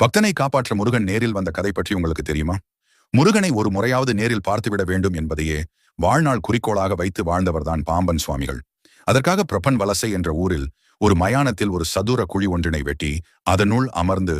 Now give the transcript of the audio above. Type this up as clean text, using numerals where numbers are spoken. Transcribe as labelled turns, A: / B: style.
A: பக்தனை காப்பாற்ற முருகன் நேரில் வந்த கதை பற்றி உங்களுக்கு தெரியுமா? முருகனை ஒரு முறையாவது நேரில் பார்த்துவிட வேண்டும் என்பதையே வாழ்நாள் குறிக்கோளாக வைத்து வாழ்ந்தவர்தான் பாம்பன் சுவாமிகள். அதற்காக பிரபன் வலசை என்ற ஊரில் ஒரு மயானத்தில் ஒரு சதுர குழி ஒன்றினை வெட்டி அதனுள் அமர்ந்து